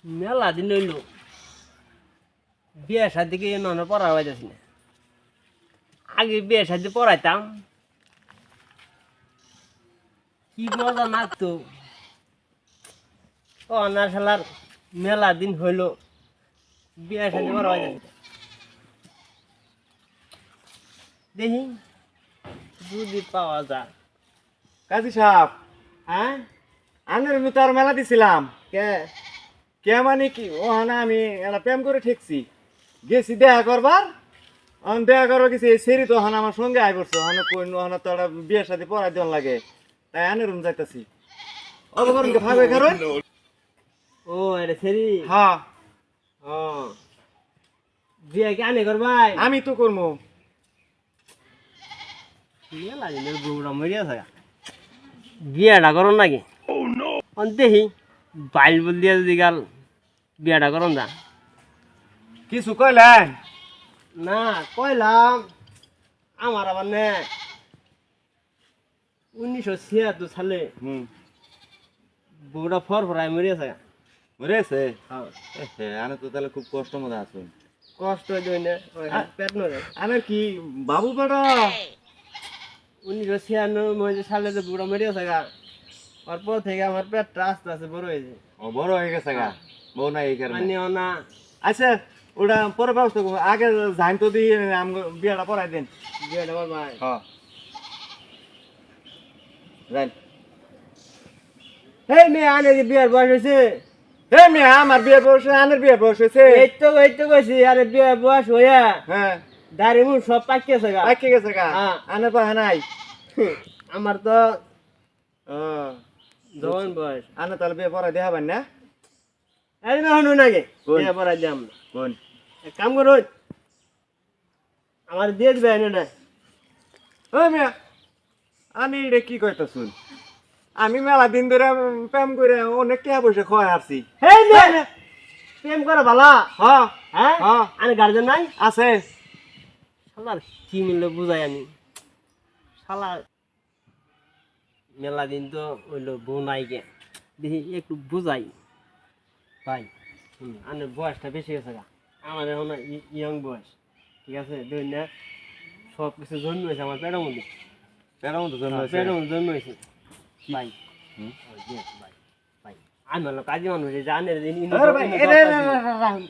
মেলা দিন হইল বিয়ে শাদিকে নন পড়া হইতেছি না। আগে বিয়ে শাদি পড়াইতাম কি মজা লাগতো। ও না শালার মেলা দিন হইল বিয়ে শাদি পড়া হইতেছি না। দেখি যদি পাওয়া যায়। কাজী সাহেব, হ্যাঁ আনের আমি তো আর মেলা দিছিলাম। কে কে মানে কি ও না আমি একটা প্রেম করে ঠেকছি, গেছি দেখা করবার। দেখা করবার গেছি এই সেরি তো হন আমার সঙ্গে আই পড়ছে, হন কই হন তো একটা বিয়ের সাথে পড়াই দেওয়ার লাগে, তাই আনের রুম যাইতাছি। অবকরণ কে ভাবে কারণ ও এটা সেরি। হ্যাঁ ও বিয়ে কে আনে করবাই? আমি তো করবো। মেলা দিনের বউরা মরিয়া থাকা বিয়েটা করুন নাকি দেখি বাইল বল দিয়া যদি গাল বিয়েটা করুন না। কিছু কইলেন? না কইলাম আমার আবার নে 1976 সালে বউরা ফরফরায় মরিয়া থাকা। মরেছে? হ্যাঁ আনে তো তাহলে খুব কষ্ট মধ্যে আছেন। কষ্ট হইতে না পেট নড়ে। আনের কি বাবু বেটা? 1996 সালে যে বউরা মরিয়া থাকা তারপর থেকে আমার পেটটা আস্তে আস্তে বড় হয়েছে। ও বড় হয়ে গেছে গা, বউ নাই এই কারণে। আনিও না আচ্ছা ওটা পরে ব্যবস্থা করবো, আগে জাইন তো দিয়ে বিয়েটা পড়াই দেন। বিয়েটা করবাই? হ্যাঁ জাইন। এই মেয়ে আনে যে বিয়ের বয়স হয়েছে। হে মেয়ে আমার বিয়ের বয়স, আনের বিয়ের বয়স হয়েছে। এই তো কইছি আরে বিয়ের বয়স হইয়া হ্যাঁ দাড়ি মুখ সব পাকিয়েছে গা। পাকি গেছে গা। হ্যাঁ। আনের পাহা নাই। আমার তো ও জওয়ান বয়স। আনে তাহলে বিয়ে পড়াই দেখাবেন না? আরে না হনু নাকি কোন? বিয়ে পড়া যাম না। কোন? এক কাম করুন আমার দিয়ে দিবে না। ও মেয়ে আমি এটা কি কইতা শুন, আমি মেলা দিন ধরে প্রেম করে অনেক টাকা পয়সা খোয়া আসছি। হেই মেয়ে প্রেম করে ভালা। হ্যাঁ হ্যাঁ হ্যাঁ আমি গার্জেন নাই। আছে। শালার কি মিললে বুঝাই আমি শালা মেলা দিন তো হইলো বউ নাই গে দেখি একটু বুঝাই ভাই। আনের বয়সটা বেশি গেছে গা, আমার এখন ইয়ং বয়স। ঠিক আছে দুই না সব কিছু জন্ম হয়েছে আমার পেটের মধ্যে। পেটের মধ্যে জন্ম হয়েছে? পেটের মধ্যে জন্ম হয়েছে ভাই। হুম? ভাই ভাই আমি হলো কাজী মানুষ জানের আরে ভাই, রাহুন।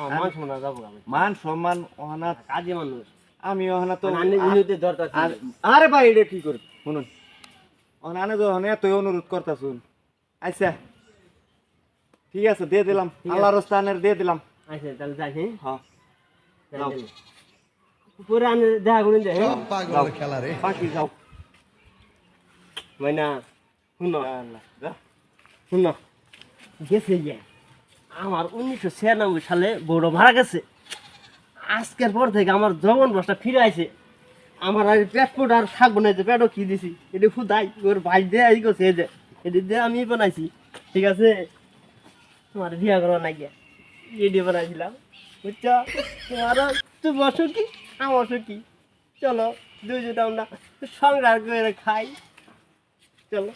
আমার মান সম্মান যাবো আমি মান সম্মান অনাথ কাজী মানুষ। আমি ওখানে তো দরকার আরে ভাই এটা কি করি শুনুন, ওখানে তো এত অনুরোধ করতা শুন। আচ্ছা ঠিক আছে দিয়ে দিলাম, ঠিক আছে। আল্লাহর রাস্তানের দিয়ে দিলাম। আচ্ছা তাহলে যাই। হ্যাঁ হ্যাঁ যাও। পরে আমি দেখা করুন যাই। যাও পাখি যাও। মানে শুনো যা। শুনো গেছে গিয়ে আমার 1996 সালে বড় মারা গেছে। আজকের পর থেকে আমার যৌবন বয়সটা ফিরে আইছে। আমার আর পেট ফুট আর থাকবো না, যে পেটও কি দিছি এটা ফুদাই ওর ভাই দিয়ে আই গেছে এই যে এটি দিয়ে আমি বানাইছি। ঠিক আছে তোমার বিয়া করা না গিয়া এটি বানাইছিলাম বুঝছো। তোমার তুই বসো কি আমার কি, চলো দুইজন আমরা সংসার করে খাই চলো।